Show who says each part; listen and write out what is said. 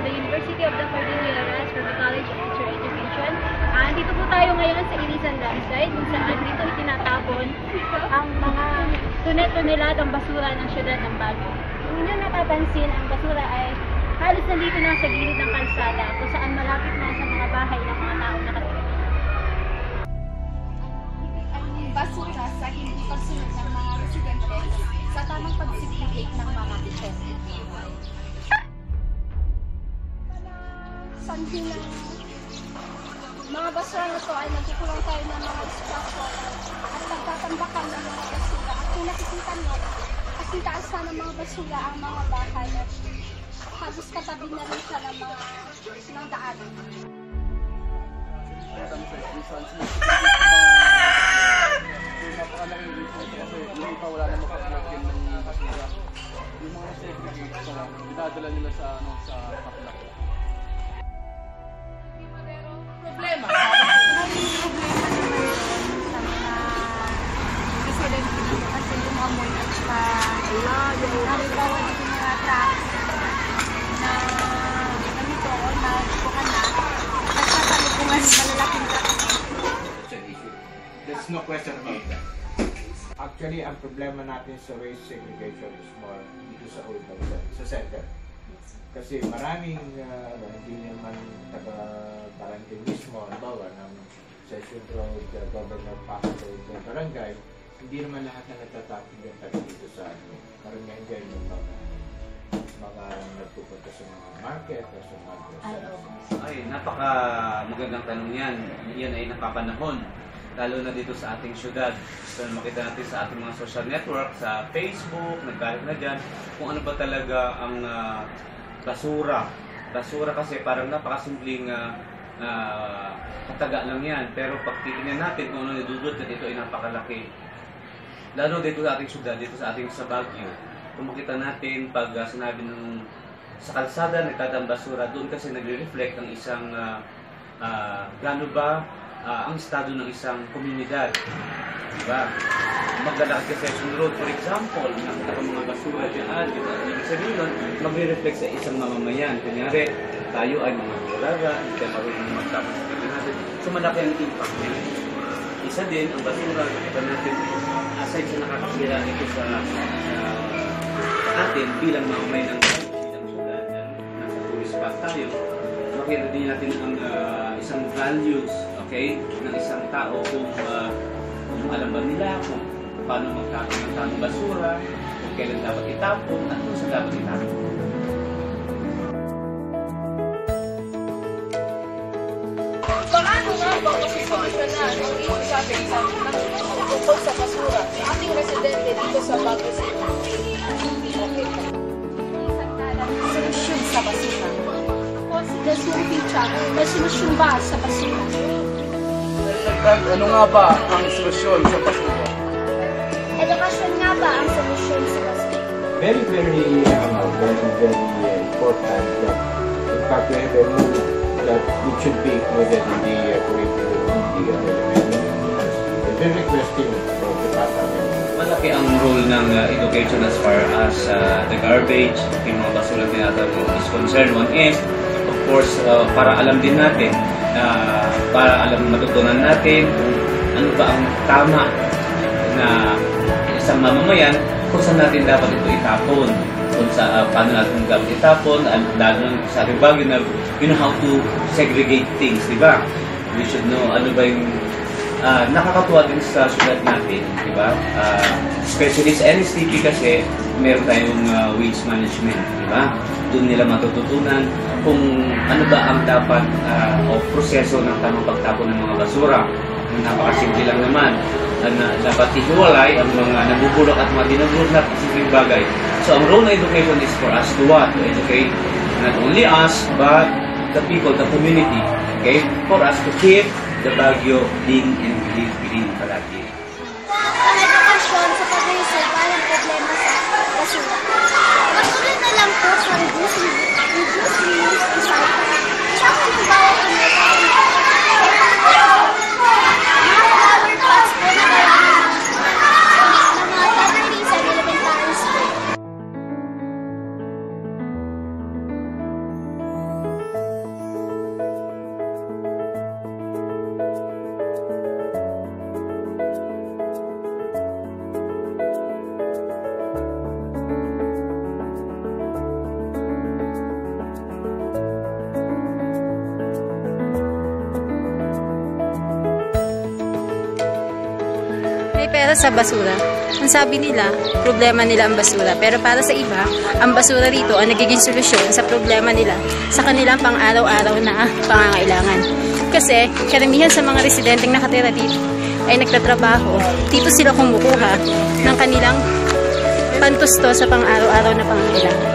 Speaker 1: the University of the Cordilleras from the College of Teacher Education. Dito po tayo ngayon sa Ilisan Landslide, kung saan dito itinatapon ang mga tunet-tunelat ang basura ng syudad ng Baguio. Kung inyo napapansin, ang basura ay halos nandito na sa gilid ng kalsada, kung saan malapit na sa mga bahay ng mga taong nakatira.
Speaker 2: Ang basura sa hindi pagsunod ng mga residente sa tamang pag-segregate ng mga kitchen. Sanhi ng mga basura na ito ay nagkukulang tayo ng mga distraction at nagtatambakan ng mga basura. At kung nakikita nyo, kasi taas na ng mga basura ang mga bahay at halos katabi na rin siya ng mga ng daanan.
Speaker 3: Napakalaking reason kasi yung iba wala na makaplagin ng basura. Yung mga segregate sila, dinadala nila sa kaplak.
Speaker 2: Problema. Maraming problema naman sa mga residente dito kasi yung amoy at saka halimbawa dito mga trucks na ganito o na bukan na nagsasalupungan malalaking trucks.
Speaker 4: There's no question about that. Actually, ang problema natin sa waste segregation is more dito sa urban sa center. Kasi maraming hindi naman taga-barangay mismo, halimbawa ng Session Road, Governor Park Road, barangay, hindi naman lahat na natatapin yung taga dito sa karamihan dyan yung mga nagpupunta sa mga market o sa mga groceries.
Speaker 5: Ay, napaka magandang tanong yan. Yan ay napapanahon. Lalo na dito sa ating syudad. So, makita natin sa ating mga social network, sa Facebook, nagkalat na dyan, kung ano ba talaga ang basura. Basura kasi parang napakasimpleng kataga lang yan. Pero pag titignan natin kung ano nidudot na dito ay napakalaki. Lalo dito sa ating syudad, dito sa ating sa Baguio. Kung makita natin pag sinabi ng sa kalsada nagtatang basura, doon kasi nagre-reflect ang isang gaano ba ang estado ng isang komunidad. Diba? Maglalakad ka Session Road, for example, nakita ko mga basura dyan, ibig sabihin nun, magre-reflect sa isang mamamayan. Kunyari, tayo ay mga bulaga, hindi tayo marunong magtapos sa kanya natin. So, malaki ang impact niya. Isa din, ang basura, nakita natin, aside sa nakakasira ito sa atin, bilang mamamayan ng bilang syudad, nasa tourist spot tayo, makita din natin ang isang values, okay, ng isang tao kung alam ba nila kung paano magtapon ng tamang basura, kung kailan dapat itapon, at kung saan dapat itapon.
Speaker 2: Paano nga ba masusolusyonan ang iyong kapitan ng tungkol sa basura sa ating residente dito sa Baguio City? Solusyon sa basura. Ako si Desmond Picha, may solusyon ba sa basura?
Speaker 3: Ano nga ba ang solusyon sa basura?
Speaker 2: Edukasyon nga ba ang solusyon sa basura?
Speaker 4: Very important that in fact we have a rule that it should be included in the curriculum of the elementary. We've been requesting from the department.
Speaker 5: Malaki ang role ng education as far as the garbage, yung mga basura tinatawag is concerned. One is, of course, para alam din natin, para matutunan natin kung ano ba ang tama na isang mamamayan, kung saan natin dapat ito itapon, kung paano natin dapat itapon, lalo sa ating Baguio na you know how to segregate things, di ba? We should know ano ba yung nakakatuwa din sa syudad natin, di ba? Especially sa NSTP kasi meron tayong waste management, di ba? Doon nila matututunan kung ano ba ang dapat o proseso ng tamang pagtapon ng mga basura. Napakasimple lang naman na dapat ihiwalay ang mga nabubulok at mga dinabulok na simpleng bagay. So ang role ng education is for us to what? To educate not only us but the people, the community, okay? For us to keep the Baguio being and green palagi.
Speaker 2: Ang edukasyon sa pag-resolve ang problema sa basura. Katulad na lang po sa reduce, reuse, recycle. Tsaka halimbawa kung may flower pots po na kailangan ng mga library sa elementary school.
Speaker 6: sa basura, ang sabi nila, problema nila ang basura. Pero para sa iba, ang basura rito ang nagiging solusyon sa problema nila sa kanilang pang-araw-araw na pangangailangan. Kasi karamihan sa mga residenteng nakatira dito ay nagtatrabaho. Dito sila kumukuha ng kanilang pantusto sa pang-araw-araw na pangangailangan.